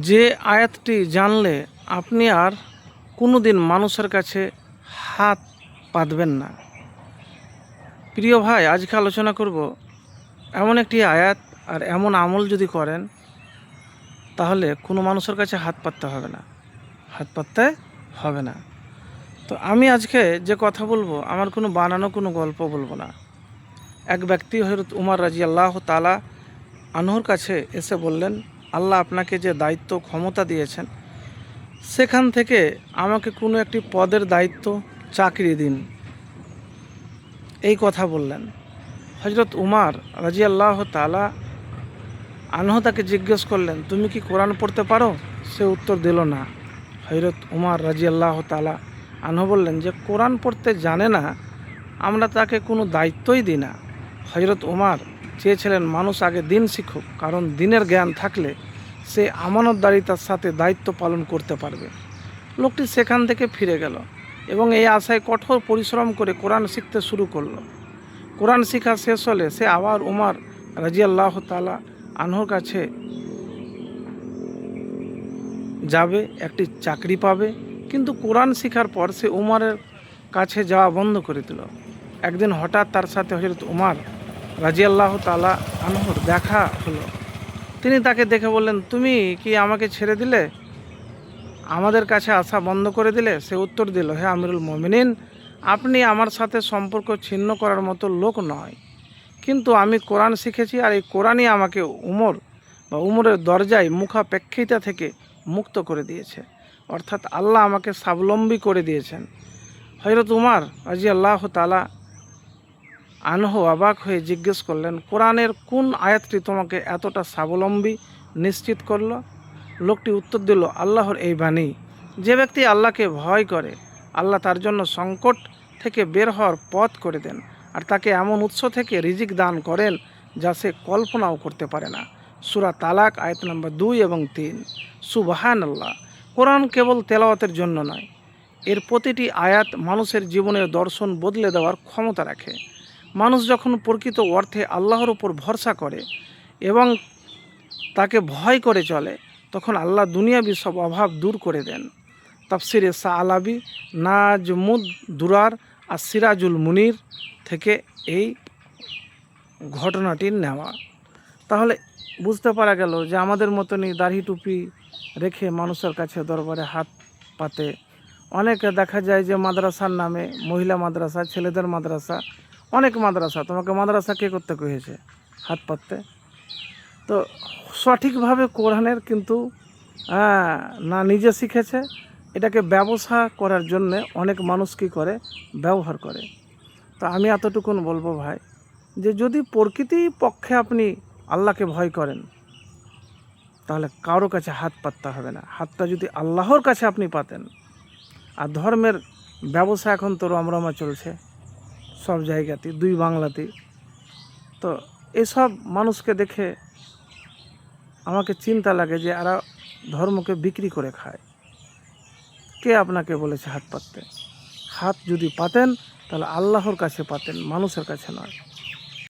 যে আয়াতটি জানলে আপনি আর কোনো দিন মানুষের কাছে হাত পাতবেন না। প্রিয় ভাই, আজকে আলোচনা করব এমন একটি আয়াত আর এমন আমল যদি করেন তাহলে কোনো মানুষের কাছে হাত পাততে হবে না, হাত পাততে হবে না। তো আমি আজকে যে কথা বলবো আমার কোনো বানানো কোনো গল্প বলবো না। এক ব্যক্তি হযরত উমর রাদিয়াল্লাহু তাআলা আনহুর কাছে এসে বললেন, আল্লাহ আপনাকে যে দায়িত্ব ক্ষমতা দিয়েছেন সেখান থেকে আমাকে কোনো একটি পদের দায়িত্ব চাকরি দিন, এই কথা বললেন। হযরত উমর রাদিয়াল্লাহু তাআলা আনহু তাকে জিজ্ঞেস করলেন, তুমি কি কোরআন পড়তে পারো? সে উত্তর দিল না। হযরত উমর রাদিয়াল্লাহু তাআলা আনহু বললেন যে কোরআন পড়তে জানে না, আমরা তাকে কোনো দায়িত্বই দিই না। হযরত উমর চেয়েছিলেন মানুষ আগে দিন শিখুক, কারণ দিনের জ্ঞান থাকলে সে আমানতদারিতার সাথে দায়িত্ব পালন করতে পারবে। লোকটি সেখান থেকে ফিরে গেল এবং এই আশায় কঠোর পরিশ্রম করে কোরআন শিখতে শুরু করলো। কোরআন শিক্ষা শেষ হলে সে আবার উমর রাদিয়াল্লাহু তাআলা আনহুর কাছে যাবে, একটি চাকরি পাবে। কিন্তু কোরআন শিখার পর সে উমরের কাছে যাওয়া বন্ধ করে দিল। একদিন হঠাৎ তার সাথে হযরত উমর রাদিয়াল্লাহু তাআলা আনহুর দেখা হলো। তিনি তাকে দেখে বললেন, তুমি কি আমাকে ছেড়ে দিলে, আমাদের কাছে আসা বন্ধ করে দিলে? সে উত্তর দিল, হে আমিরুল মুমিনিন, আপনি আমার সাথে সম্পর্ক ছিন্ন করার মতো লোক নয়, কিন্তু আমি কোরআন শিখেছি আর এই কোরআনই আমাকে উমরের দরজায় মুখাপেক্ষিতা থেকে মুক্ত করে দিয়েছে, অর্থাৎ আল্লাহ আমাকে স্বাবলম্বী করে দিয়েছেন। হযরত উমর রাদিয়াল্লাহু তাআলা আনহু অবাক হয়ে জিজ্ঞেস করলেন, কোরআনের কোন আয়াতটি তোমাকে এতটা স্বাবলম্বী নিশ্চিত করল? লোকটি উত্তর দিল, আল্লাহর এই বাণী, যে ব্যক্তি আল্লাহকে ভয় করে আল্লাহ তার জন্য সংকট থেকে বের হওয়ার পথ করে দেন আর তাকে এমন উৎস থেকে রিজিক দান করেন যা সে কল্পনাও করতে পারে না। সূরা তালাক আয়াত নম্বর 2 এবং 3। সুবহানাল্লাহ। কোরআন কেবল তেলাওয়াতের জন্য নয়, এর প্রতিটি আয়াত মানুষের জীবনের দর্শন বদলে দেওয়ার ক্ষমতা রাখে। মানুষ যখন প্রকৃত অর্থে আল্লাহর উপর ভরসা করে এবং তাকে ভয় করে চলে, তখন আল্লাহ দুনিয়াবি সব অভাব দূর করে দেন। তাফসিরে সাআলাবী নাজমুদ দুরার আর সিরাজুল মুনির থেকে এই ঘটনাটি নেওয়া। তাহলে বুঝতে পারা গেল যে আমাদের মতনই দাড়ি টুপি রেখে মানুষের কাছে দরবারে হাত পাতে। অনেকে দেখা যায় যে মাদ্রাসার নামে, মহিলা মাদ্রাসা, ছেলেদের মাদ্রাসা, অনেক মাদ্রাসা, তোমাকে মাদ্রাসা কে করতে কয়েছে? হাত পাততে। তো সঠিকভাবে কোরআনের কিন্তু না নিজে শিখেছে, এটাকে ব্যবসা করার জন্য অনেক মানুষ কী করে, ব্যবহার করে। তো আমি এতটুকুন বলবো ভাই, যে যদি প্রকৃতি পক্ষে আপনি আল্লাহকে ভয় করেন তাহলে কারো কাছে হাত পাততে হবে না। হাতটা যদি আল্লাহর কাছে আপনি পাতেন। আর ধর্মের ব্যবসা এখন তো রমরমা চলছে সব জায়গাতেই, 2 বাংলাতেই। তো এসব মানুষকে দেখে আমাকে চিন্তা লাগে যে এরা ধর্মকে বিক্রি করে খায়। কে আপনাকে বলেছে হাত পাততে? হাত যদি পাতেন তাহলে আল্লাহর কাছে পাতেন, মানুষের কাছে নয়।